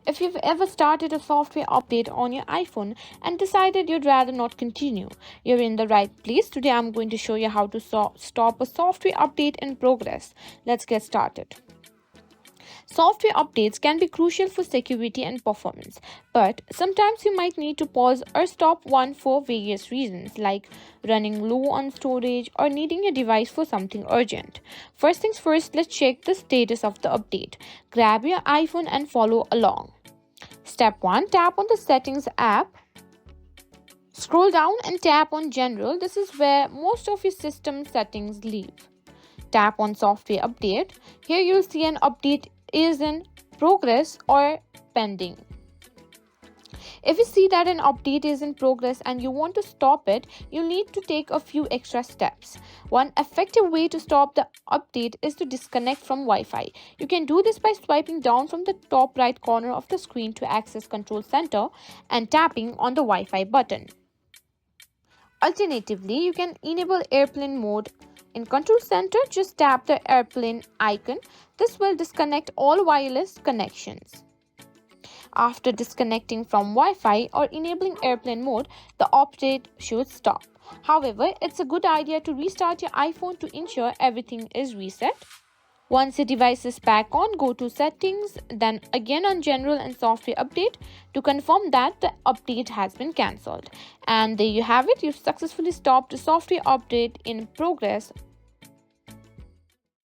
If you've ever started a software update on your iPhone and decided you'd rather not continue, you're in the right place. Today I'm going to show you how to stop a software update in progress. Let's get started. Software updates can be crucial for security and performance, but sometimes you might need to pause or stop one for various reasons, like running low on storage or needing your device for something urgent. First things first, let's check the status of the update. Grab your iPhone and follow along. Step 1. Tap on the Settings app. Scroll down and tap on General. This is where most of your system settings live. Tap on Software Update. Here you'll see an update is in progress or pending. If you see that an update is in progress and you want to stop it, you need to take a few extra steps. One effective way to stop the update is to disconnect from Wi-Fi. You can do this by swiping down from the top right corner of the screen to access Control Center and tapping on the Wi-Fi button. Alternatively, you can enable airplane mode. In Control Center, just tap the airplane icon. This will disconnect all wireless connections. After disconnecting from Wi-Fi or enabling airplane mode, the update should stop. However, it's a good idea to restart your iPhone to ensure everything is reset. Once your device is back on, go to Settings, then again on General and Software Update to confirm that the update has been cancelled. And there you have it, you've successfully stopped a software update in progress